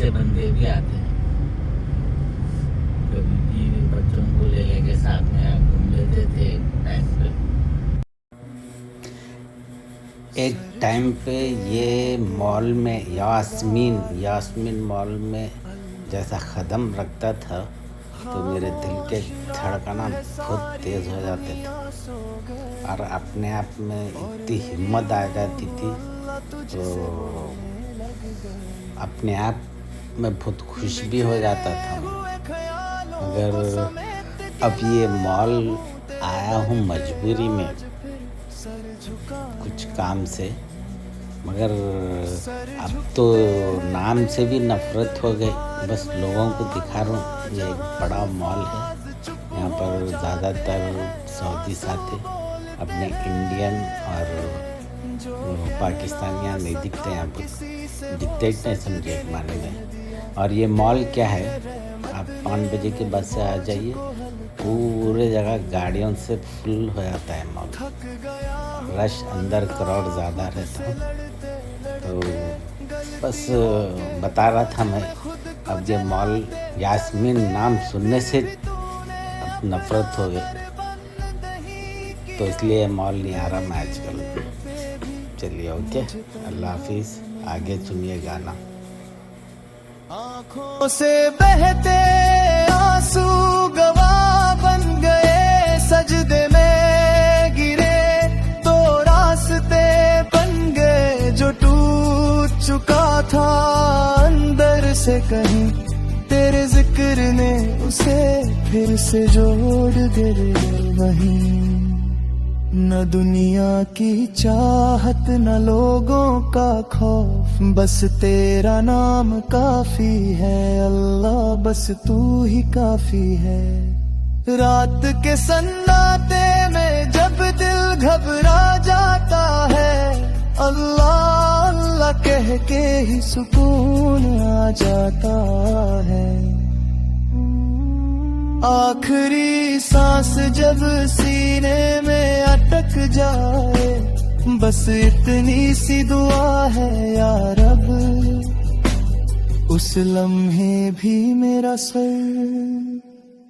ऐसे बंदे भी आते हैं, कभी बीवी बच्चों को ले लेके साथ में घूम लेते थे टाइम पे। एक टाइम पे ये मॉल में यास्मीन मॉल में जैसा कदम रखता था तो मेरे दिल के धड़कना बहुत तेज़ हो जाते थे और अपने आप में इतनी हिम्मत आ जाती थी तो अपने आप में बहुत खुश भी हो जाता था। मगर अब ये मॉल आया हूँ मजबूरी में कुछ काम से, मगर अब तो नाम से भी नफ़रत हो गई। बस लोगों को दिखा रहा हूँ ये एक बड़ा मॉल है, यहाँ पर ज़्यादातर सऊदीस आते, अपने इंडियन और पाकिस्तानियाँ नहीं दिखते यहाँ पर, दिखते ही नहीं समझे एक माने में। और ये मॉल क्या है, आप 5 बजे के बस से आ जाइए, पूरे जगह गाड़ियों से फुल हो जाता है मॉल, रश अंदर क्राउड ज़्यादा रहता है। तो बस बता रहा था मैं, अब ये मॉल यास्मीन नाम सुनने से अब नफ़रत हो गई, तो इसलिए मॉल नहीं आ रहा मैं आजकल। चलिए ओके, अल्लाह हाफिज़, आगे सुनिए गाना। आँखों से बहते आंसू गवाह बन गए, सजदे में गिरे तो रास्ते बन गए, जो टूट चुका था अंदर से कहीं, तेरे जिक्र ने उसे फिर से जोड़ दे वहीं। न दुनिया की चाहत न लोगों का खौफ, बस तेरा नाम काफी है अल्लाह, बस तू ही काफी है। रात के सन्नाटे में जब दिल घबरा जाता है, अल्लाह अल्लाह कह के ही सुकून आ जाता है। आखिरी सांस जब सीने में अटक जाए, बस इतनी सी दुआ है या रब, उस लम्हे भी मेरा सर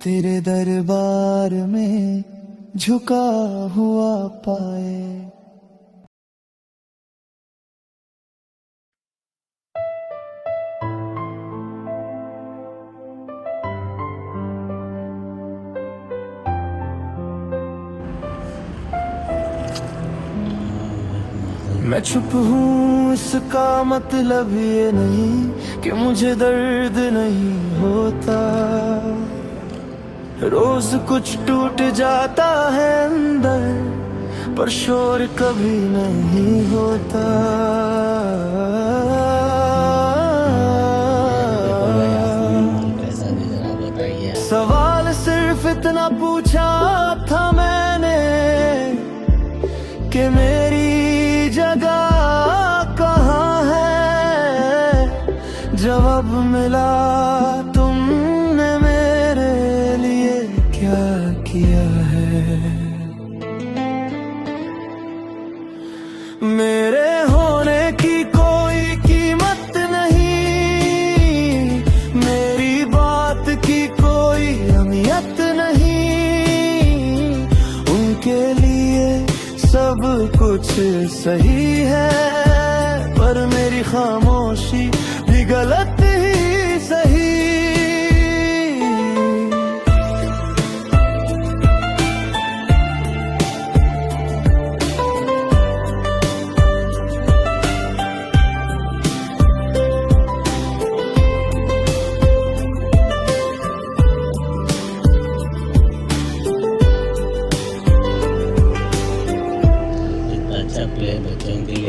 तेरे दरबार में झुका हुआ पाए। मैं चुप हूँ इसका मतलब ये नहीं कि मुझे दर्द नहीं होता, रोज कुछ टूट जाता है अंदर, पर शोर कभी नहीं होता। सवाल सिर्फ इतना पूछा था मैंने कि मेरी जगह कहाँ है, जवाब मिला तुमने मेरे लिए क्या किया है। मेरे होने की कोई कीमत नहीं, मेरी बात की कोई अहमियत नहीं, उनके लिए सब कुछ सही है, पर मेरी खामोशी भी गलत ही सही।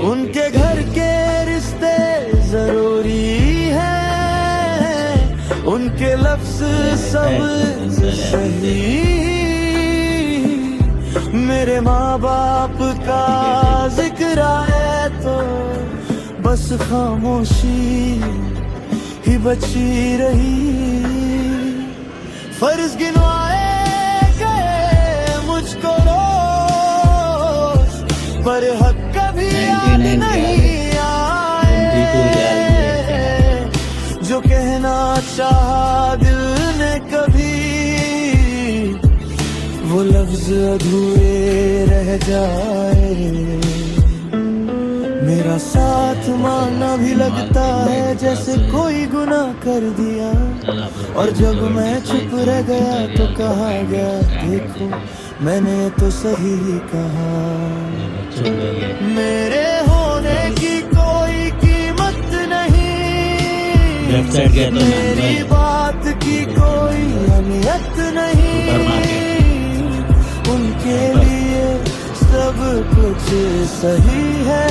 उनके घर के रिश्ते जरूरी हैं, उनके लफ्ज सब सही, मेरे माँ बाप का जिक्र आए तो बस खामोशी ही बची रही। फर्ज गिनवाए गए मुझको रोज, पर हक कभी याद नहीं आए, जो कह चाहा दिल ने कभी वो लफ्ज अधूरे रह जाए। मेरा साथ मांगना भी लगता है जैसे कोई गुनाह कर दिया, और जब मैं चुप रह गया तो कहा गया देखो मैंने तो सही ही कहा। मेरे होने की कोई कीमत नहीं, मेरी बात की कोई अहमियत नहीं, उनके लिए सब कुछ सही है,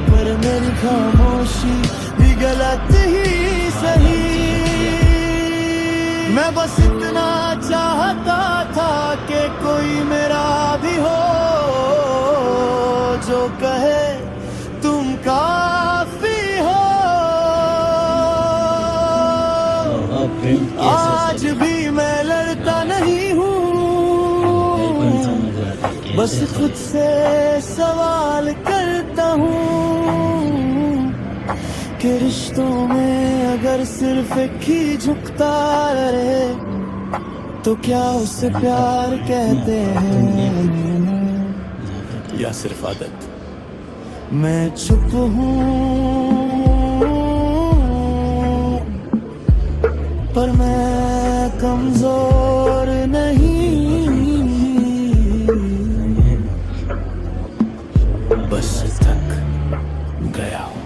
पर मेरी खामोशी भी गलत ही सही। मैं बस इतना चाहता था कि कोई मेरा भी हो जो कहे तुम काफी हो। आज भी मैं लड़ता नहीं हूँ, बस खुद से सवाल करता हूँ कि रिश्तों में अगर सिर्फ एक ही झुकता रहे तो क्या उसे प्यार कहते हैं या सिर्फ आदत। मैं चुप हूँ पर मैं कमजोर नहीं, बस थक गया हूँ।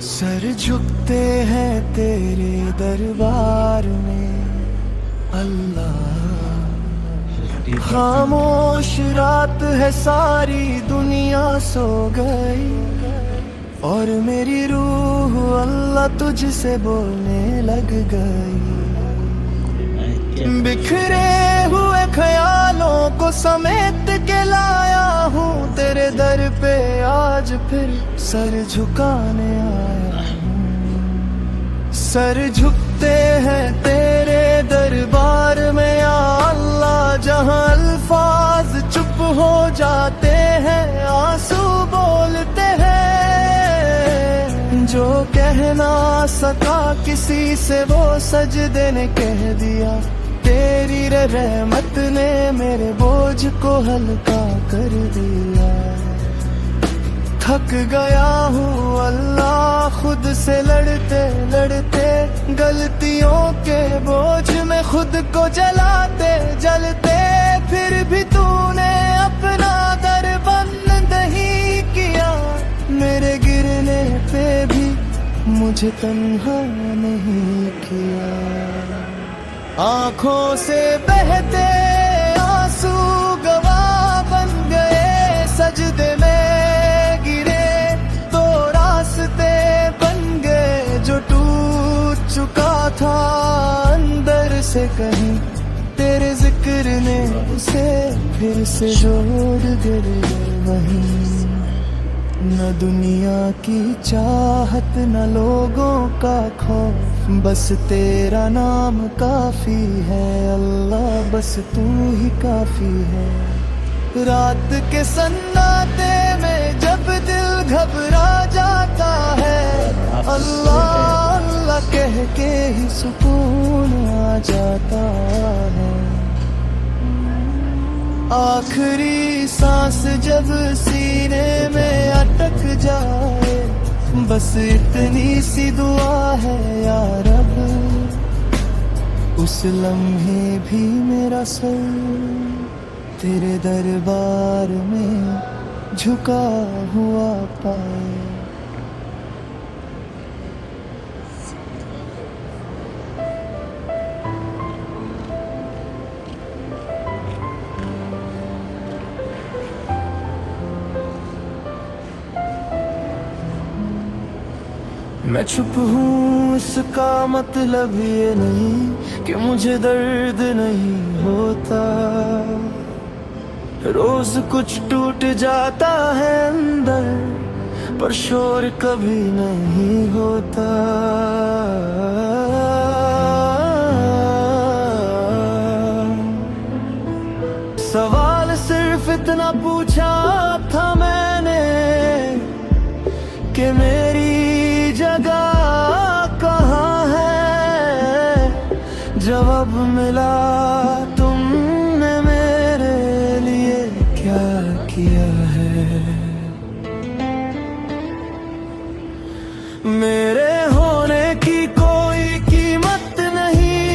सर झुकते हैं तेरे दरबार में अल्लाह, खामोश रात है सारी दुनिया सो गई, और मेरी रूह अल्लाह तुझसे बोलने लग गई। बिखरे हुए ख्यालों को समेट के लाया हूँ तेरे दर पे आज फिर सर झुकाने आया हूँ। सर झुकते हैं तेरे दरबार में या अल्लाह, जहाँ अल्फाज चुप हो जाते हैं आंसू बोलते हैं। जो कह ना सका किसी से वो सजदे ने कह दिया, तेरी रहमत ने मेरे बोझ को हल्का कर दिया। थक गया हूँ अल्लाह खुद से लड़ते लड़ते, गलतियों के बोझ में खुद को जलाते जलते, फिर भी तूने अपना दर बंद नहीं किया। मेरे गिरने पे भी मुझे तन्हा नहीं किया। आँखों से बहते आंसू गवाह बन गए, सजदे में गिरे तो रास्ते बन गए। जो टूट चुका था अंदर से कहीं, तेरे जिक्र ने उसे फिर से जोड़ गए वहीं। न दुनिया की चाहत न लोगों का खौफ, बस तेरा नाम काफी है अल्लाह, बस तू ही काफी है। रात के सन्नाटे में जब दिल घबरा जाता है, अल्लाह अल्लाह कह के ही सुकून आ जाता है। आखिरी सांस जब सीने में अटक जाए, बस इतनी सी दुआ है या रब, उस लम्हे भी मेरा सर तेरे दरबार में झुका हुआ पाए। मैं चुप हूँ इसका मतलब ये नहीं कि मुझे दर्द नहीं होता। रोज कुछ टूट जाता है अंदर, पर शोर कभी नहीं होता। सवाल सिर्फ इतना पूछा था मैंने मेरी जगह कहाँ है, जवाब मिला तुमने मेरे लिए क्या किया है। मेरे होने की कोई कीमत नहीं,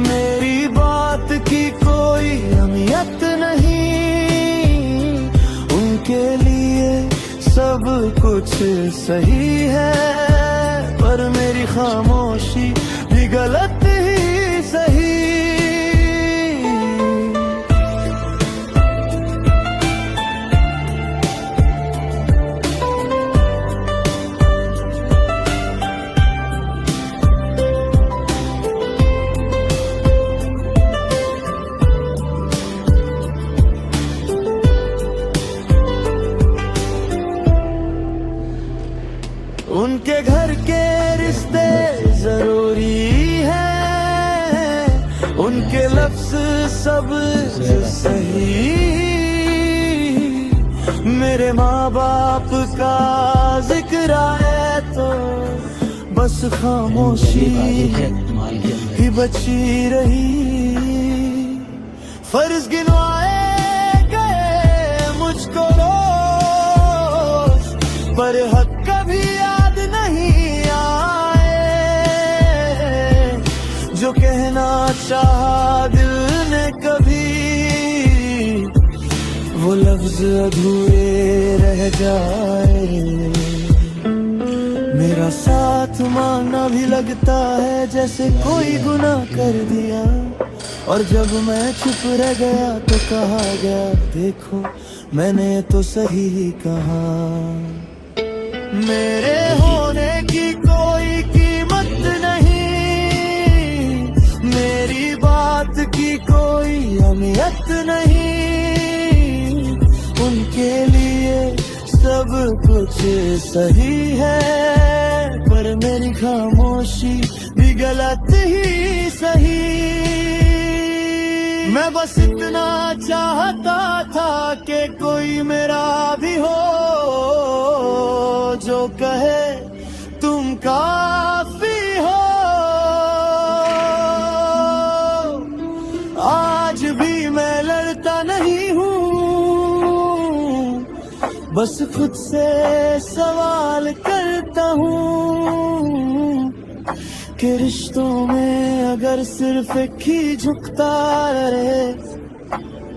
मेरी बात की कोई अहमियत नहीं, उनके लिए सब कुछ सही है, पर मेरी खामोशी भी गलत ही सही। उनके घर के रिश्ते जरूरी हैं, उनके लफ्ज सब सही, मेरे माँ बाप का जिक्र आए तो बस खामोशी ही बची रही। फर्ज गिनवाए गए मुझको रोज, पर हक कभी याद नहीं आए, जो कहना चाहा दिल ने कभी, वो लफ्ज अधूरे रह जाए। मेरा साथ मांगना भी लगता है जैसे कोई गुनाह कर दिया, और जब मैं चुप रह गया तो कहा गया देखो मैंने तो सही ही कहा। मेरे होने की कोई कीमत नहीं, मेरी बात की कोई अहमियत नहीं, उनके लिए सब कुछ सही है, पर मेरी खामोशी भी गलत ही सही। मैं बस इतना चाहता था कि कोई मेरा भी हो, जो कहे तुम काफी हो। आज भी मैं लड़ता नहीं हूँ, बस खुद से सवाल करता हूँ कि रिश्तों में अगर सिर्फ एक ही झुकता रहे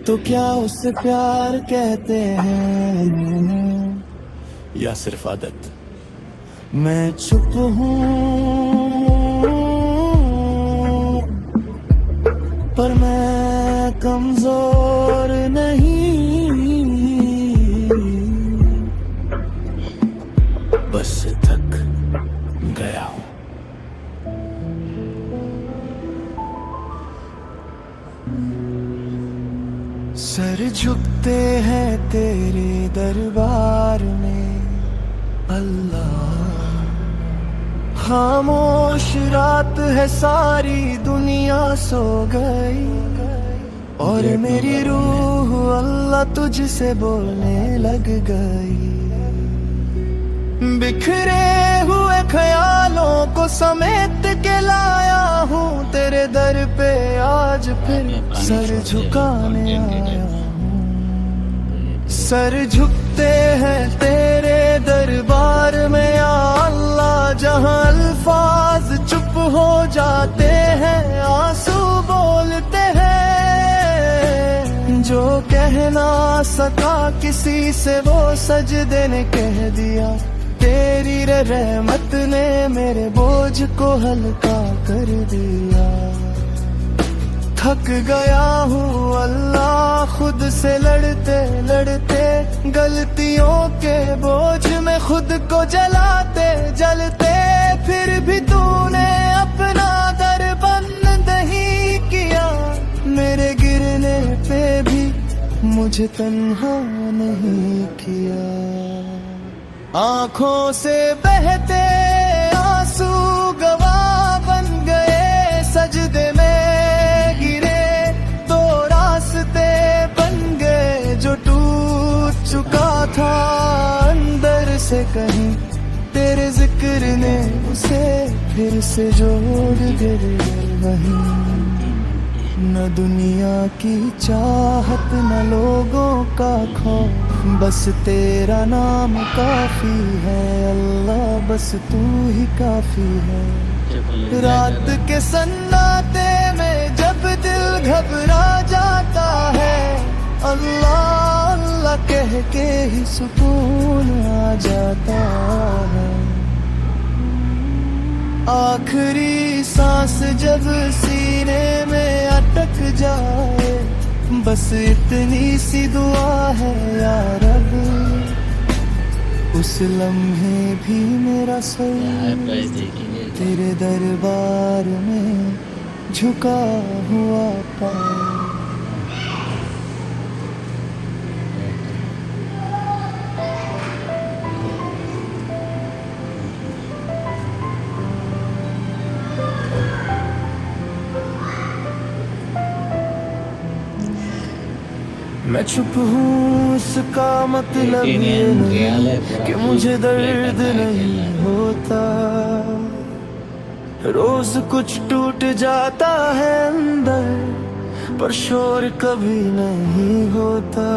तो क्या उसे प्यार कहते हैं या सिर्फ आदत। मैं चुप हूँ पर मैं कमजोर नहीं, बस थक गया हूँ। सर झुकते हैं तेरे दरबार में अल्लाह, खामोश रात है सारी दुनिया सो गई, और मेरी रूह अल्लाह तुझसे बोलने लग गई। बिखरे हुए ख्यालों को समेट के लाया हूँ तेरे दर पे आज फिर सर झुकाने आया हूँ। सर झुकते हैं तेरे दरबार में या अल्लाह, जहाँ अल्फाज चुप हो जाते हैं आंसू बोलते हैं, जो कह ना सका किसी से वो सजदे ने कह दिया। तेरी रहमत ने मेरे बोझ को हल्का कर दिया। थक गया हूँ अल्लाह खुद से लड़ते लड़ते, गलतियों के बोझ में खुद को जलाते जलते, फिर भी तूने अपना दर बंद नहीं किया, मेरे गिरने पे भी मुझे तन्हा नहीं किया। आँखों से बहते आंसू गवाह बन गए, सजदे में गिरे तो रास्ते बन गए, जो टूट चुका था अंदर से कहीं तेरे जिक्र ने उसे फिर से जोड़ दे वहीं। न दुनिया की चाहत न लोगों का खौफ, बस तेरा नाम काफी है अल्लाह, बस तू ही काफी है। रात के सन्नाटे में जब दिल घबरा जाता है, अल्लाह अल्लाह कह के ही सुकून आ जाता है। आखिरी सांस जब सीने में अटक जाए, बस इतनी सी दुआ है या रब, उस लम्हे भी मेरा सर प्राइस देखेंगे तेरे दरबार में झुका हुआ पाए। मैं चुप हूँ इसका मतलब ये नहीं कि मुझे दर्द नहीं होता, रोज कुछ टूट जाता है अंदर, पर शोर कभी नहीं होता।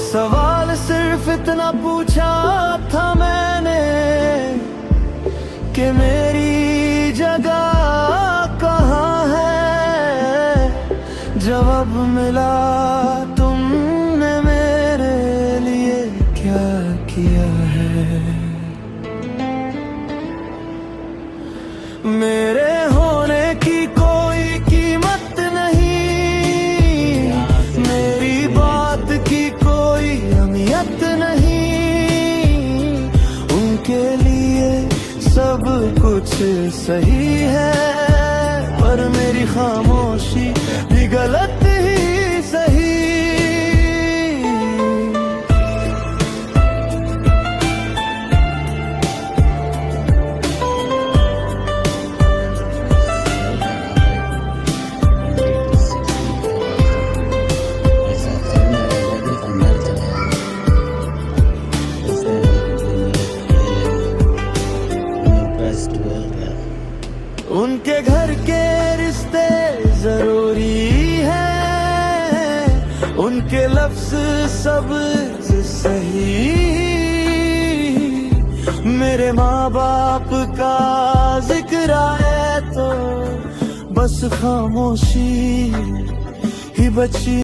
सवाल सिर्फ इतना पूछा था मैंने कि मेरी जगह कहाँ है, जवाब मिला तुमने मेरे लिए क्या किया है। मेरे होने की कोई कीमत नहीं, मेरी बात की कोई अहमियत नहीं, उनके लिए सब कुछ सही है, पर मेरी खामोशी भी गलत ही सही। उनके घर के रिश्ते जरूरी हैं, उनके लफ्ज सब सही, मेरे माँ बाप का जिक्र आए तो बस खामोशी ही बची।